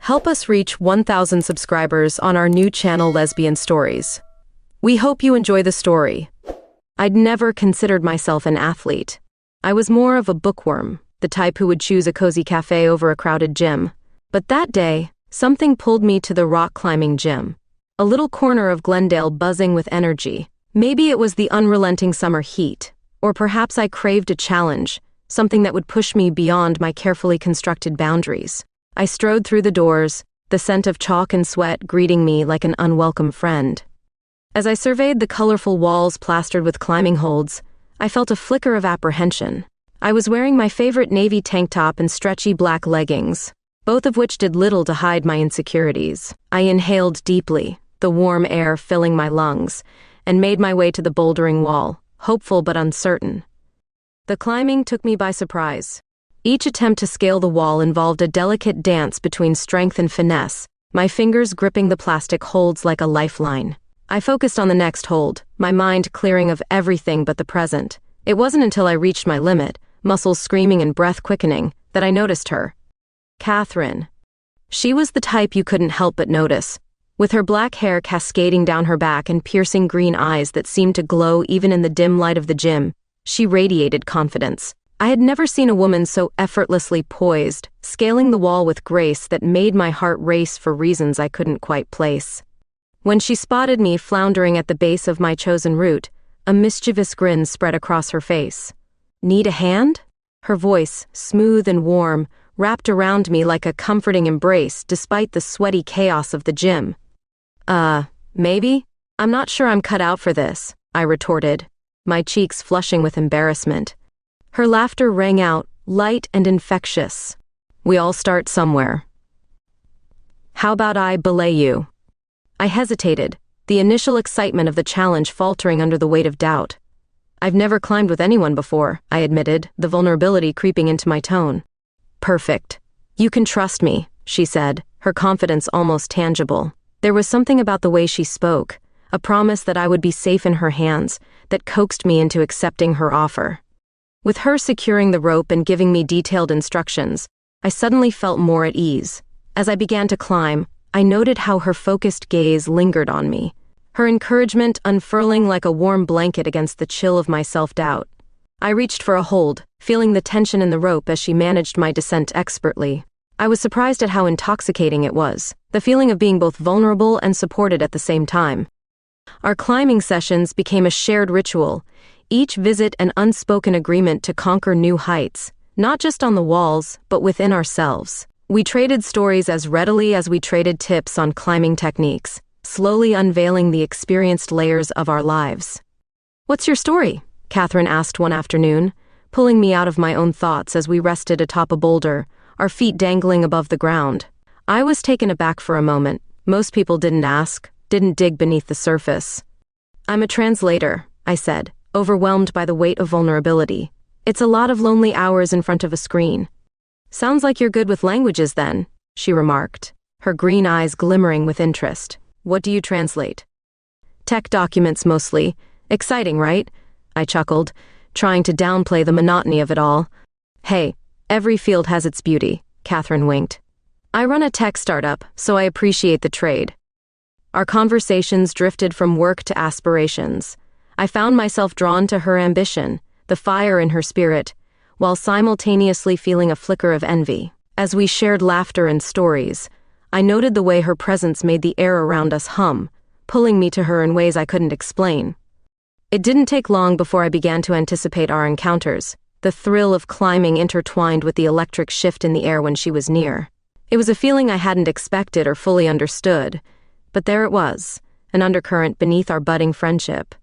Help us reach 1,000 subscribers on our new channel Lesbian Stories. We hope you enjoy the story. I'd never considered myself an athlete. I was more of a bookworm, the type who would choose a cozy cafe over a crowded gym. But that day, something pulled me to the rock climbing gym. A little corner of Glendale buzzing with energy. Maybe it was the unrelenting summer heat, or perhaps I craved a challenge, something that would push me beyond my carefully constructed boundaries. I strode through the doors, the scent of chalk and sweat greeting me like an unwelcome friend. As I surveyed the colorful walls plastered with climbing holds, I felt a flicker of apprehension. I was wearing my favorite navy tank top and stretchy black leggings, both of which did little to hide my insecurities. I inhaled deeply, the warm air filling my lungs, and made my way to the bouldering wall, hopeful but uncertain. The climbing took me by surprise. Each attempt to scale the wall involved a delicate dance between strength and finesse, my fingers gripping the plastic holds like a lifeline. I focused on the next hold, my mind clearing of everything but the present. It wasn't until I reached my limit, muscles screaming and breath quickening, that I noticed her. Catherine. She was the type you couldn't help but notice, with her black hair cascading down her back and piercing green eyes that seemed to glow even in the dim light of the gym. She radiated confidence. I had never seen a woman so effortlessly poised, scaling the wall with grace that made my heart race for reasons I couldn't quite place. When she spotted me floundering at the base of my chosen route, a mischievous grin spread across her face. "Need a hand?" Her voice, smooth and warm, wrapped around me like a comforting embrace despite the sweaty chaos of the gym. Maybe? I'm not sure I'm cut out for this," I retorted, my cheeks flushing with embarrassment. Her laughter rang out, light and infectious. "We all start somewhere. How about I belay you?" I hesitated, the initial excitement of the challenge faltering under the weight of doubt. "I've never climbed with anyone before," I admitted, the vulnerability creeping into my tone. "Perfect. You can trust me," she said, her confidence almost tangible. There was something about the way she spoke, a promise that I would be safe in her hands, that coaxed me into accepting her offer. With her securing the rope and giving me detailed instructions, I suddenly felt more at ease. As I began to climb, I noted how her focused gaze lingered on me, her encouragement unfurling like a warm blanket against the chill of my self-doubt. I reached for a hold, feeling the tension in the rope as she managed my descent expertly. I was surprised at how intoxicating it was, the feeling of being both vulnerable and supported at the same time. Our climbing sessions became a shared ritual, each visit an unspoken agreement to conquer new heights, not just on the walls, but within ourselves. We traded stories as readily as we traded tips on climbing techniques, slowly unveiling the experienced layers of our lives. "What's your story?" Catherine asked one afternoon, pulling me out of my own thoughts as we rested atop a boulder, our feet dangling above the ground. I was taken aback for a moment. Most people didn't ask, didn't dig beneath the surface. "I'm a translator," I said, overwhelmed by the weight of vulnerability. "It's a lot of lonely hours in front of a screen." "Sounds like you're good with languages then," she remarked, her green eyes glimmering with interest. "What do you translate?" "Tech documents mostly. Exciting, right?" I chuckled, trying to downplay the monotony of it all. "Hey, every field has its beauty," Catherine winked. "I run a tech startup, so I appreciate the trade." Our conversations drifted from work to aspirations. I found myself drawn to her ambition, the fire in her spirit, while simultaneously feeling a flicker of envy. As we shared laughter and stories, I noted the way her presence made the air around us hum, pulling me to her in ways I couldn't explain. It didn't take long before I began to anticipate our encounters, the thrill of climbing intertwined with the electric shift in the air when she was near. It was a feeling I hadn't expected or fully understood, but there it was, an undercurrent beneath our budding friendship.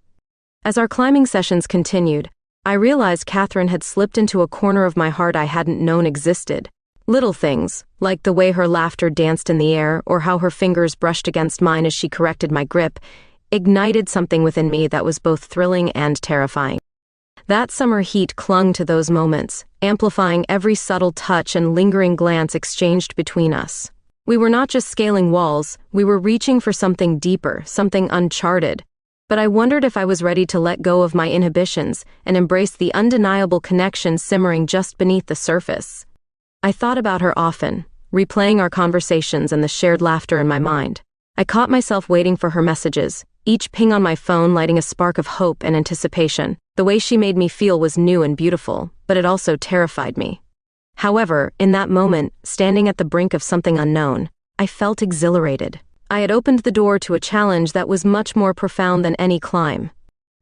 As our climbing sessions continued, I realized Catherine had slipped into a corner of my heart I hadn't known existed. Little things, like the way her laughter danced in the air or how her fingers brushed against mine as she corrected my grip, ignited something within me that was both thrilling and terrifying. That summer heat clung to those moments, amplifying every subtle touch and lingering glance exchanged between us. We were not just scaling walls, we were reaching for something deeper, something uncharted. But I wondered if I was ready to let go of my inhibitions and embrace the undeniable connection simmering just beneath the surface. I thought about her often, replaying our conversations and the shared laughter in my mind. I caught myself waiting for her messages, each ping on my phone lighting a spark of hope and anticipation. The way she made me feel was new and beautiful, but it also terrified me. However, in that moment, standing at the brink of something unknown, I felt exhilarated. I had opened the door to a challenge that was much more profound than any climb.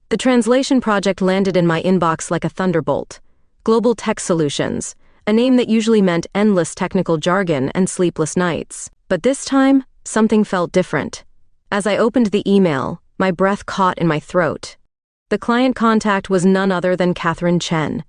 The translation project landed in my inbox like a thunderbolt. Global Tech Solutions, a name that usually meant endless technical jargon and sleepless nights. But this time, something felt different. As I opened the email, my breath caught in my throat. The client contact was none other than Catherine Chen.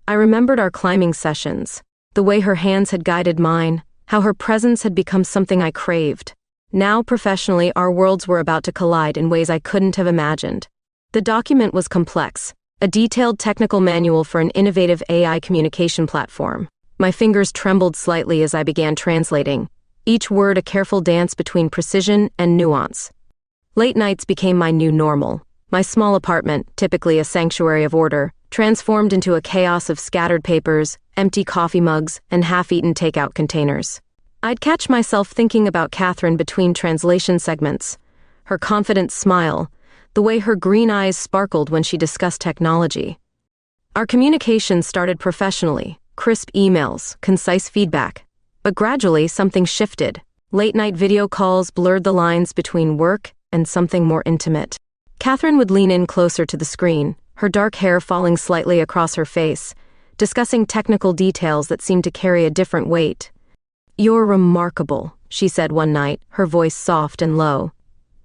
I remembered our climbing sessions, the way her hands had guided mine, how her presence had become something I craved. Now, professionally, our worlds were about to collide in ways I couldn't have imagined. The document was complex, a detailed technical manual for an innovative AI communication platform. My fingers trembled slightly as I began translating, each word a careful dance between precision and nuance. Late nights became my new normal. My small apartment, typically a sanctuary of order, transformed into a chaos of scattered papers, empty coffee mugs, and half-eaten takeout containers. I'd catch myself thinking about Catherine between translation segments, her confident smile, the way her green eyes sparkled when she discussed technology. Our communication started professionally, crisp emails, concise feedback. But gradually, something shifted. Late-night video calls blurred the lines between work and something more intimate. Catherine would lean in closer to the screen, her dark hair falling slightly across her face, discussing technical details that seemed to carry a different weight. "You're remarkable," she said one night, her voice soft and low.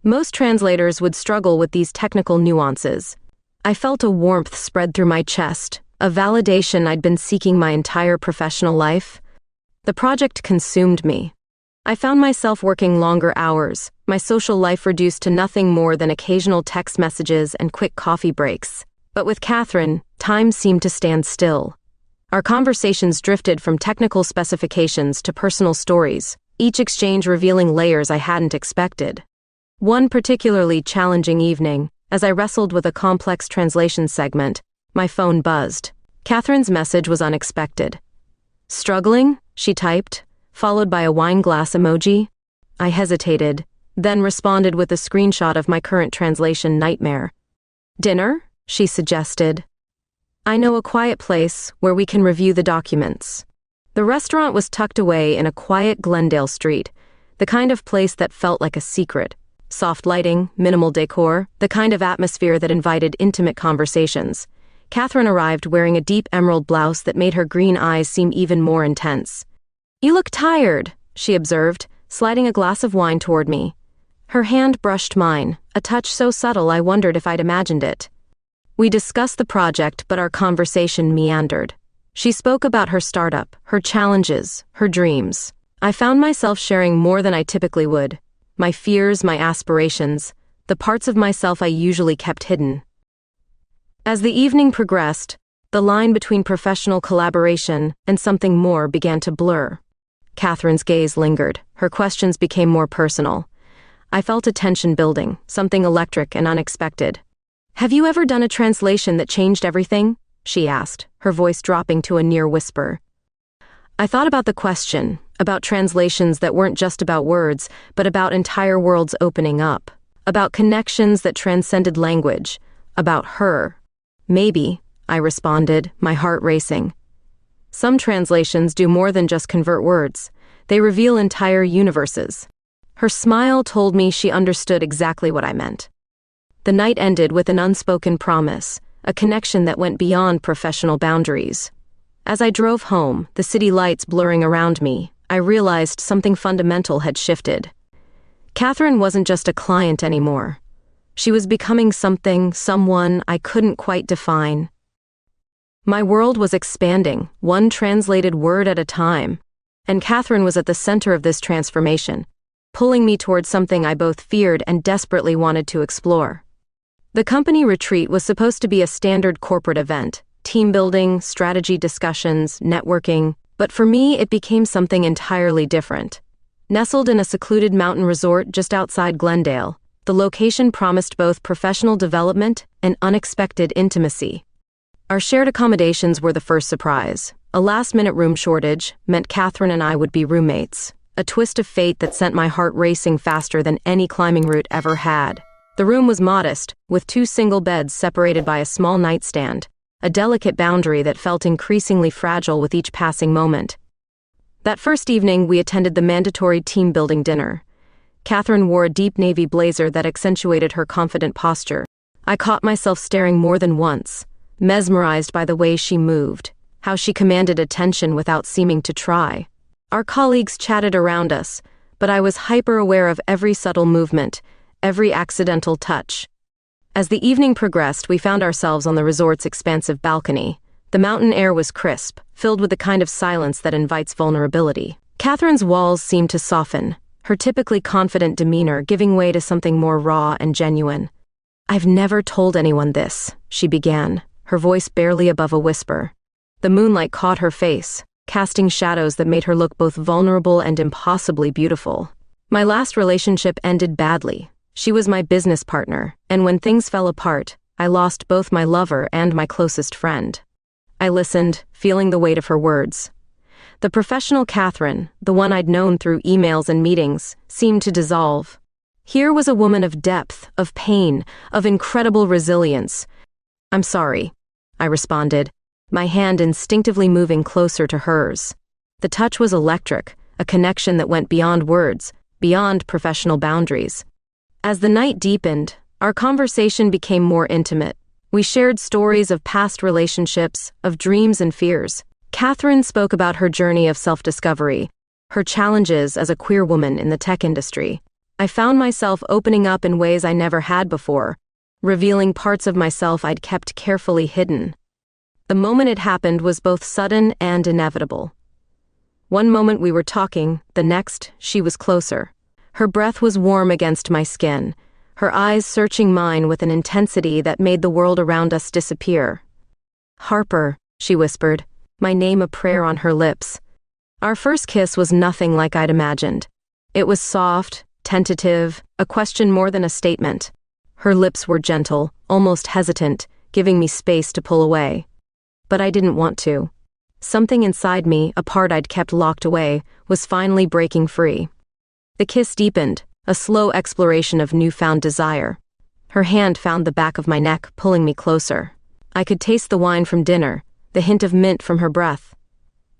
Most translators would struggle with these technical nuances. I felt a warmth spread through my chest, a validation I'd been seeking my entire professional life. The project consumed me. I found myself working longer hours, my social life reduced to nothing more than occasional text messages and quick coffee breaks. But with Catherine, time seemed to stand still. Our conversations drifted from technical specifications to personal stories, each exchange revealing layers I hadn't expected. One particularly challenging evening, as I wrestled with a complex translation segment, my phone buzzed. Catherine's message was unexpected. "Struggling?" she typed, followed by a wine glass emoji. I hesitated, then responded with a screenshot of my current translation nightmare. "Dinner?" she suggested. "I know a quiet place where we can review the documents." The restaurant was tucked away in a quiet Glendale street, the kind of place that felt like a secret. Soft lighting, minimal decor, the kind of atmosphere that invited intimate conversations. Catherine arrived wearing a deep emerald blouse that made her green eyes seem even more intense. "You look tired," she observed, sliding a glass of wine toward me. Her hand brushed mine, a touch so subtle I wondered if I'd imagined it. We discussed the project, but our conversation meandered. She spoke about her startup, her challenges, her dreams. I found myself sharing more than I typically would. My fears, my aspirations, the parts of myself I usually kept hidden. As the evening progressed, the line between professional collaboration and something more began to blur. Catherine's gaze lingered. Her questions became more personal. I felt a tension building, something electric and unexpected. "Have you ever done a translation that changed everything?" she asked, her voice dropping to a near whisper. I thought about the question, about translations that weren't just about words, but about entire worlds opening up, about connections that transcended language, about her. "Maybe," I responded, my heart racing. Some translations do more than just convert words. They reveal entire universes. Her smile told me she understood exactly what I meant. The night ended with an unspoken promise, a connection that went beyond professional boundaries. As I drove home, the city lights blurring around me, I realized something fundamental had shifted. Catherine wasn't just a client anymore. She was becoming something, someone I couldn't quite define. My world was expanding, one translated word at a time, and Catherine was at the center of this transformation, pulling me towards something I both feared and desperately wanted to explore. The company retreat was supposed to be a standard corporate event, team building, strategy discussions, networking, but for me it became something entirely different. Nestled in a secluded mountain resort just outside Glendale, the location promised both professional development and unexpected intimacy. Our shared accommodations were the first surprise, A last-minute room shortage meant Catherine and I would be roommates, a twist of fate that sent my heart racing faster than any climbing route ever had. The room was modest, with 2 single beds separated by a small nightstand, a delicate boundary that felt increasingly fragile with each passing moment. That first evening, we attended the mandatory team-building dinner. Catherine wore a deep navy blazer that accentuated her confident posture. I caught myself staring more than once, mesmerized by the way she moved, how she commanded attention without seeming to try. Our colleagues chatted around us, but I was hyper-aware of every subtle movement, every accidental touch. As the evening progressed, we found ourselves on the resort's expansive balcony. The mountain air was crisp, filled with the kind of silence that invites vulnerability. Catherine's walls seemed to soften, her typically confident demeanor giving way to something more raw and genuine. "I've never told anyone this," she began, her voice barely above a whisper. The moonlight caught her face, casting shadows that made her look both vulnerable and impossibly beautiful. "My last relationship ended badly. She was my business partner, and when things fell apart, I lost both my lover and my closest friend." I listened, feeling the weight of her words. The professional Catherine, the one I'd known through emails and meetings, seemed to dissolve. Here was a woman of depth, of pain, of incredible resilience. "I'm sorry," I responded, my hand instinctively moving closer to hers. The touch was electric, a connection that went beyond words, beyond professional boundaries. As the night deepened, our conversation became more intimate. We shared stories of past relationships, of dreams and fears. Catherine spoke about her journey of self-discovery, her challenges as a queer woman in the tech industry. I found myself opening up in ways I never had before, revealing parts of myself I'd kept carefully hidden. The moment it happened was both sudden and inevitable. One moment we were talking, the next, she was closer. Her breath was warm against my skin, her eyes searching mine with an intensity that made the world around us disappear. "Harper," she whispered, my name a prayer on her lips. Our first kiss was nothing like I'd imagined. It was soft, tentative, a question more than a statement. Her lips were gentle, almost hesitant, giving me space to pull away. But I didn't want to. Something inside me, a part I'd kept locked away, was finally breaking free. The kiss deepened, a slow exploration of newfound desire. Her hand found the back of my neck, pulling me closer. I could taste the wine from dinner, the hint of mint from her breath.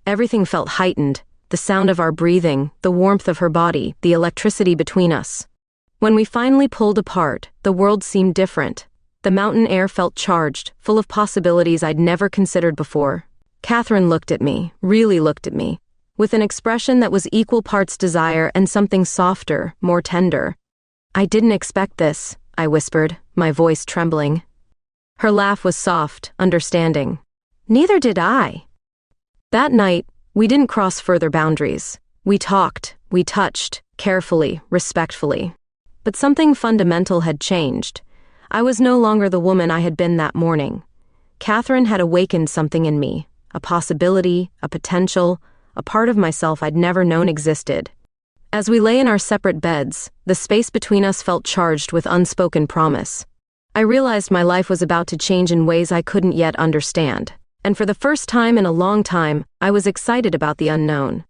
Everything felt heightened, the sound of our breathing, the warmth of her body, the electricity between us. When we finally pulled apart, the world seemed different. The mountain air felt charged, full of possibilities I'd never considered before. Catherine looked at me, really looked at me, with an expression that was equal parts desire and something softer, more tender. "I didn't expect this," I whispered, my voice trembling. Her laugh was soft, understanding. "Neither did I." That night, we didn't cross further boundaries. We talked, we touched, carefully, respectfully. But something fundamental had changed. I was no longer the woman I had been that morning. Catherine had awakened something in me, a possibility, a potential, a part of myself I'd never known existed. As we lay in our separate beds, the space between us felt charged with unspoken promise. I realized my life was about to change in ways I couldn't yet understand, and for the first time in a long time, I was excited about the unknown.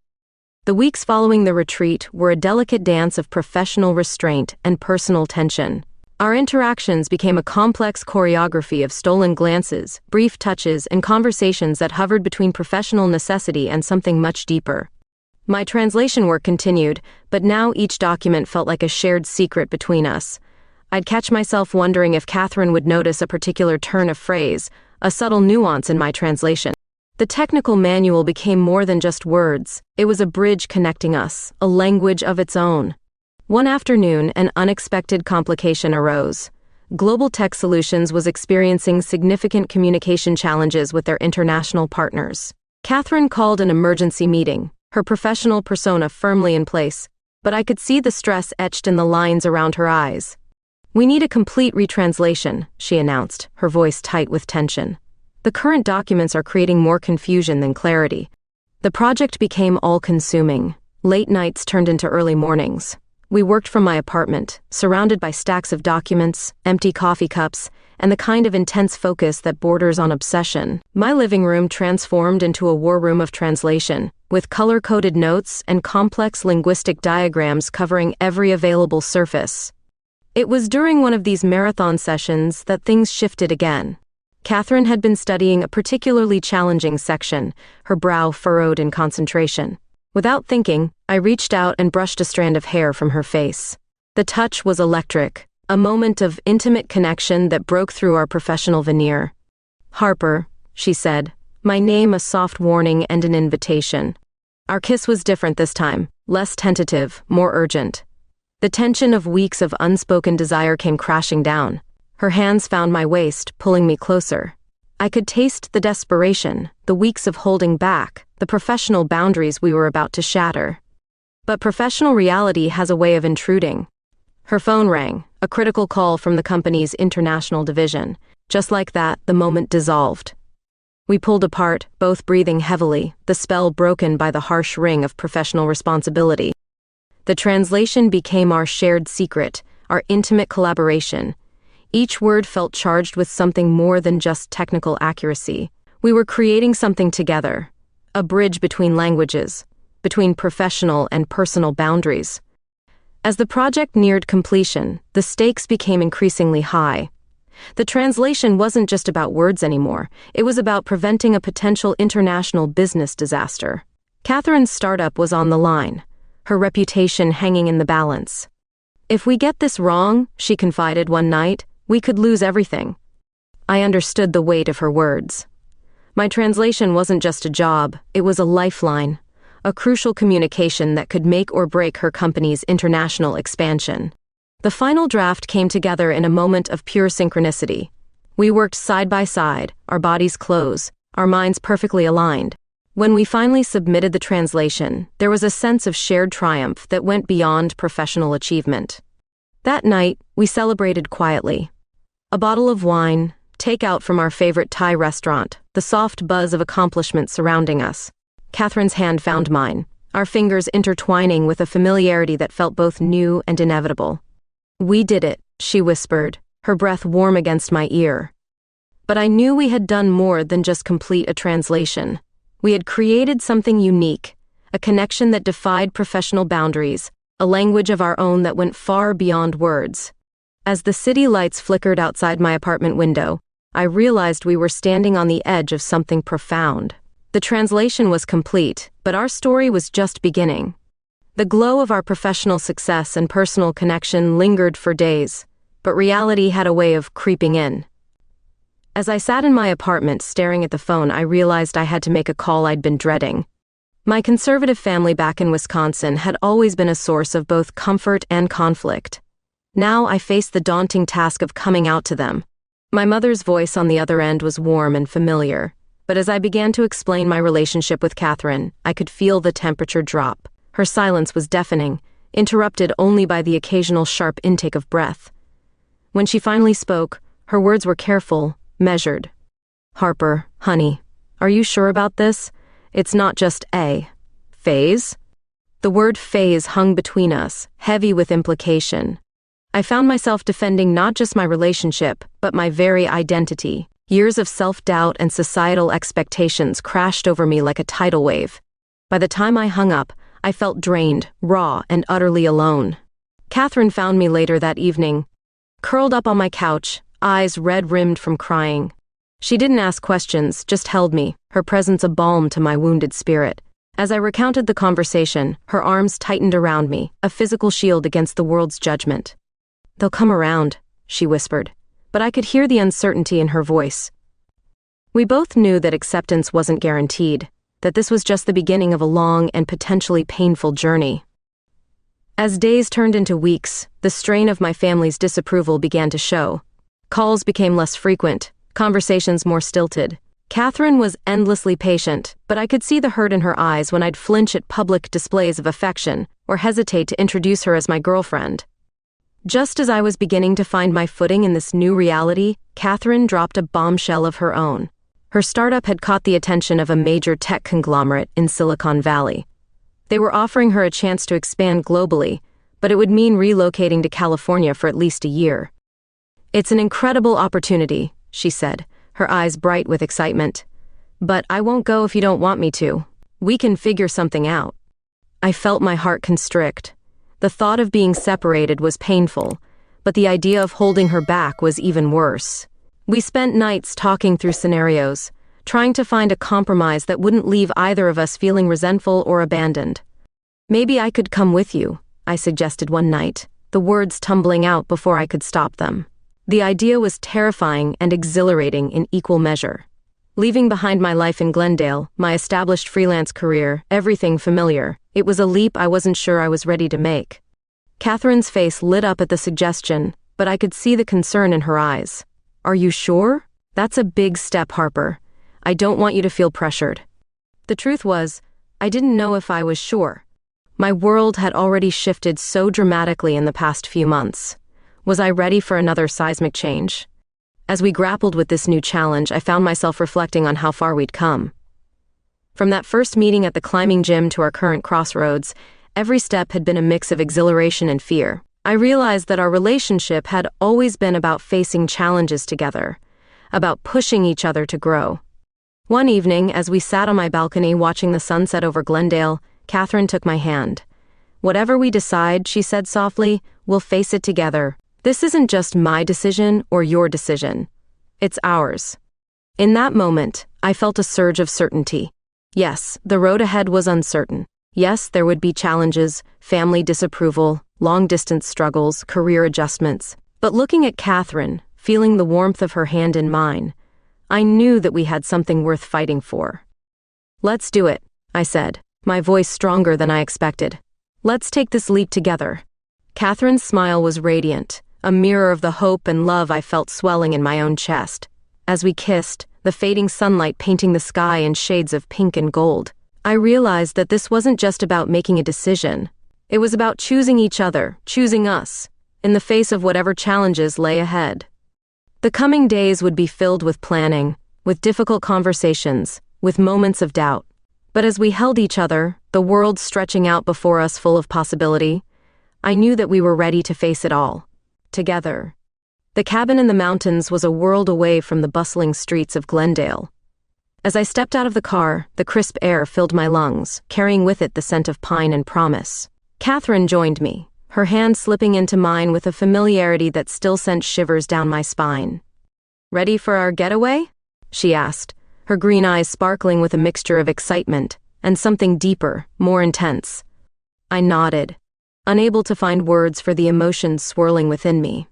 The weeks following the retreat were a delicate dance of professional restraint and personal tension. Our interactions became a complex choreography of stolen glances, brief touches, and conversations that hovered between professional necessity and something much deeper. My translation work continued, but now each document felt like a shared secret between us. I'd catch myself wondering if Catherine would notice a particular turn of phrase, a subtle nuance in my translation. The technical manual became more than just words. It was a bridge connecting us, a language of its own. One afternoon, an unexpected complication arose. Global Tech Solutions was experiencing significant communication challenges with their international partners. Catherine called an emergency meeting, her professional persona firmly in place, but I could see the stress etched in the lines around her eyes. "We need a complete retranslation," she announced, her voice tight with tension. "The current documents are creating more confusion than clarity." The project became all-consuming. Late nights turned into early mornings. We worked from my apartment, surrounded by stacks of documents, empty coffee cups, and the kind of intense focus that borders on obsession. My living room transformed into a war room of translation, with color-coded notes and complex linguistic diagrams covering every available surface. It was during one of these marathon sessions that things shifted again. Catherine had been studying a particularly challenging section, her brow furrowed in concentration. Without thinking, I reached out and brushed a strand of hair from her face. The touch was electric, a moment of intimate connection that broke through our professional veneer. "Harper," she said, my name a soft warning and an invitation. Our kiss was different this time, less tentative, more urgent. The tension of weeks of unspoken desire came crashing down. Her hands found my waist, pulling me closer. I could taste the desperation, the weeks of holding back, the professional boundaries we were about to shatter. But professional reality has a way of intruding. Her phone rang, a critical call from the company's international division. Just like that, the moment dissolved. We pulled apart, both breathing heavily, the spell broken by the harsh ring of professional responsibility. The translation became our shared secret, our intimate collaboration. Each word felt charged with something more than just technical accuracy. We were creating something together, a bridge between languages, between professional and personal boundaries. As the project neared completion, the stakes became increasingly high. The translation wasn't just about words anymore, it was about preventing a potential international business disaster. Catherine's startup was on the line, her reputation hanging in the balance. "If we get this wrong," she confided one night, "we could lose everything." I understood the weight of her words. My translation wasn't just a job, it was a lifeline, a crucial communication that could make or break her company's international expansion. The final draft came together in a moment of pure synchronicity. We worked side by side, our bodies close, our minds perfectly aligned. When we finally submitted the translation, there was a sense of shared triumph that went beyond professional achievement. That night, we celebrated quietly. A bottle of wine, takeout from our favorite Thai restaurant, the soft buzz of accomplishment surrounding us. Catherine's hand found mine, our fingers intertwining with a familiarity that felt both new and inevitable. "We did it," she whispered, her breath warm against my ear. But I knew we had done more than just complete a translation. We had created something unique, a connection that defied professional boundaries, a language of our own that went far beyond words. As the city lights flickered outside my apartment window, I realized we were standing on the edge of something profound. The translation was complete, but our story was just beginning. The glow of our professional success and personal connection lingered for days, but reality had a way of creeping in. As I sat in my apartment staring at the phone, I realized I had to make a call I'd been dreading. My conservative family back in Wisconsin had always been a source of both comfort and conflict. Now I faced the daunting task of coming out to them. My mother's voice on the other end was warm and familiar, but as I began to explain my relationship with Catherine, I could feel the temperature drop. Her silence was deafening, interrupted only by the occasional sharp intake of breath. When she finally spoke, her words were careful, measured. "Harper, honey, are you sure about this? It's not just a phase?" The word phase hung between us, heavy with implication. I found myself defending not just my relationship, but my very identity. Years of self-doubt and societal expectations crashed over me like a tidal wave. By the time I hung up, I felt drained, raw, and utterly alone. Catherine found me later that evening, curled up on my couch, eyes red-rimmed from crying. She didn't ask questions, just held me, her presence a balm to my wounded spirit. As I recounted the conversation, her arms tightened around me, a physical shield against the world's judgment. "They'll come around," she whispered, but I could hear the uncertainty in her voice. We both knew that acceptance wasn't guaranteed, that this was just the beginning of a long and potentially painful journey. As days turned into weeks, the strain of my family's disapproval began to show. Calls became less frequent, conversations more stilted. Catherine was endlessly patient, but I could see the hurt in her eyes when I'd flinch at public displays of affection or hesitate to introduce her as my girlfriend. Just as I was beginning to find my footing in this new reality, Catherine dropped a bombshell of her own. Her startup had caught the attention of a major tech conglomerate in Silicon Valley. They were offering her a chance to expand globally, but it would mean relocating to California for at least a year. "It's an incredible opportunity," she said, her eyes bright with excitement. "But I won't go if you don't want me to. We can figure something out." I felt my heart constrict. The thought of being separated was painful, but the idea of holding her back was even worse. We spent nights talking through scenarios, trying to find a compromise that wouldn't leave either of us feeling resentful or abandoned. "Maybe I could come with you," I suggested one night, the words tumbling out before I could stop them. The idea was terrifying and exhilarating in equal measure. Leaving behind my life in Glendale, my established freelance career, everything familiar, it was a leap I wasn't sure I was ready to make. Catherine's face lit up at the suggestion, but I could see the concern in her eyes. "Are you sure? That's a big step, Harper. I don't want you to feel pressured." The truth was, I didn't know if I was sure. My world had already shifted so dramatically in the past few months. Was I ready for another seismic change? As we grappled with this new challenge, I found myself reflecting on how far we'd come. From that first meeting at the climbing gym to our current crossroads, every step had been a mix of exhilaration and fear. I realized that our relationship had always been about facing challenges together, about pushing each other to grow. One evening, as we sat on my balcony watching the sunset over Glendale, Catherine took my hand. "Whatever we decide," she said softly, "we'll face it together. This isn't just my decision or your decision. It's ours." In that moment, I felt a surge of certainty. Yes, the road ahead was uncertain. Yes, there would be challenges, family disapproval, long-distance struggles, career adjustments. But looking at Catherine, feeling the warmth of her hand in mine, I knew that we had something worth fighting for. "Let's do it," I said, my voice stronger than I expected. "Let's take this leap together." Catherine's smile was radiant, a mirror of the hope and love I felt swelling in my own chest. As we kissed, the fading sunlight painting the sky in shades of pink and gold, I realized that this wasn't just about making a decision. It was about choosing each other, choosing us, in the face of whatever challenges lay ahead. The coming days would be filled with planning, with difficult conversations, with moments of doubt. But as we held each other, the world stretching out before us full of possibility, I knew that we were ready to face it all. Together. The cabin in the mountains was a world away from the bustling streets of Glendale. As I stepped out of the car, the crisp air filled my lungs, carrying with it the scent of pine and promise. Catherine joined me, her hand slipping into mine with a familiarity that still sent shivers down my spine. "Ready for our getaway?" she asked, her green eyes sparkling with a mixture of excitement and something deeper, more intense. I nodded, unable to find words for the emotions swirling within me.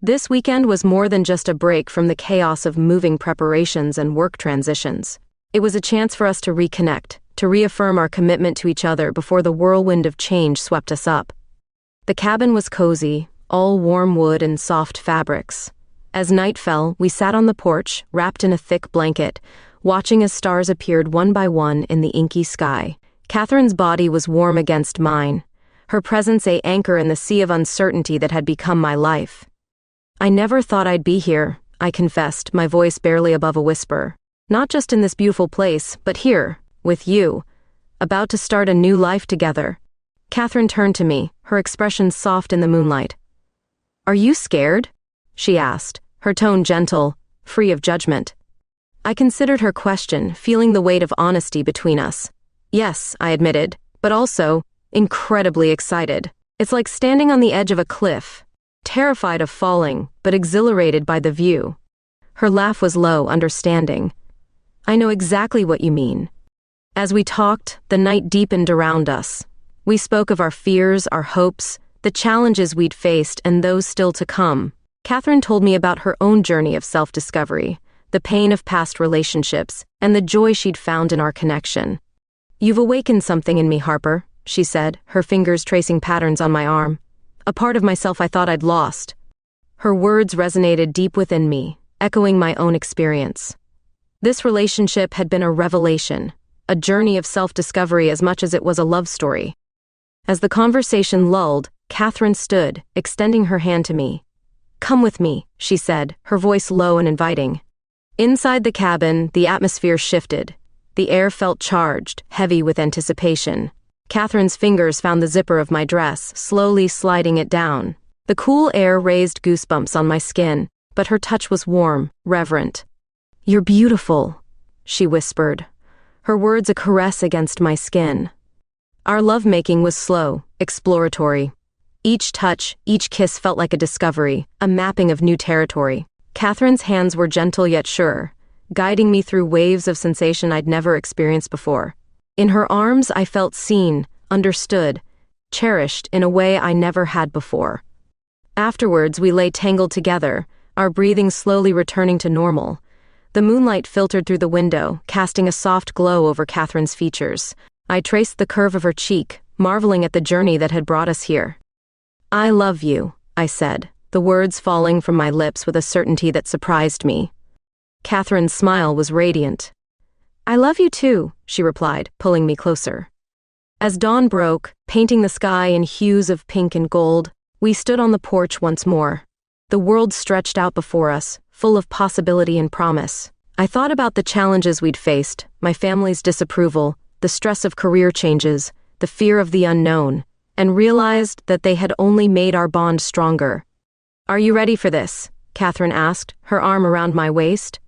This weekend was more than just a break from the chaos of moving preparations and work transitions. It was a chance for us to reconnect, to reaffirm our commitment to each other before the whirlwind of change swept us up. The cabin was cozy, all warm wood and soft fabrics. As night fell, we sat on the porch, wrapped in a thick blanket, watching as stars appeared one by one in the inky sky. Catherine's body was warm against mine, her presence an anchor in the sea of uncertainty that had become my life. "I never thought I'd be here," I confessed, my voice barely above a whisper. "Not just in this beautiful place, but here, with you, about to start a new life together." Catherine turned to me, her expression soft in the moonlight. "Are you scared?" she asked, her tone gentle, free of judgment. I considered her question, feeling the weight of honesty between us. "Yes," I admitted, but also incredibly excited. It's like standing on the edge of a cliff, terrified of falling, but exhilarated by the view. Her laugh was low, understanding. "I know exactly what you mean." As we talked, the night deepened around us. We spoke of our fears, our hopes, the challenges we'd faced, and those still to come. Catherine told me about her own journey of self-discovery, the pain of past relationships, and the joy she'd found in our connection. "You've awakened something in me, Harper," she said, her fingers tracing patterns on my arm. "A part of myself I thought I'd lost." Her words resonated deep within me, echoing my own experience. This relationship had been a revelation, a journey of self-discovery as much as it was a love story. As the conversation lulled, Catherine stood, extending her hand to me. "Come with me," she said, her voice low and inviting. Inside the cabin, the atmosphere shifted. The air felt charged, heavy with anticipation. Catherine's fingers found the zipper of my dress, slowly sliding it down. The cool air raised goosebumps on my skin, but her touch was warm, reverent. "You're beautiful," she whispered, her words a caress against my skin. Our lovemaking was slow, exploratory. Each touch, each kiss felt like a discovery, a mapping of new territory. Catherine's hands were gentle yet sure, guiding me through waves of sensation I'd never experienced before. In her arms, I felt seen, understood, cherished in a way I never had before. Afterwards, we lay tangled together, our breathing slowly returning to normal. The moonlight filtered through the window, casting a soft glow over Catherine's features. I traced the curve of her cheek, marveling at the journey that had brought us here. "I love you," I said, the words falling from my lips with a certainty that surprised me. Catherine's smile was radiant. "I love you too," she replied, pulling me closer. As dawn broke, painting the sky in hues of pink and gold, we stood on the porch once more. The world stretched out before us, full of possibility and promise. I thought about the challenges we'd faced, my family's disapproval, the stress of career changes, the fear of the unknown, and realized that they had only made our bond stronger. "Are you ready for this?" Catherine asked, her arm around my waist.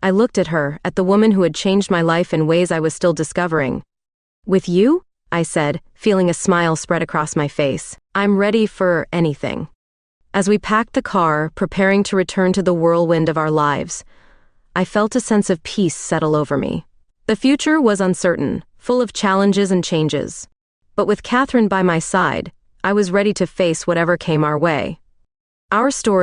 I looked at her, at the woman who had changed my life in ways I was still discovering. "With you?" I said, feeling a smile spread across my face. "I'm ready for anything." As we packed the car, preparing to return to the whirlwind of our lives, I felt a sense of peace settle over me. The future was uncertain, full of challenges and changes. But with Catherine by my side, I was ready to face whatever came our way. Our story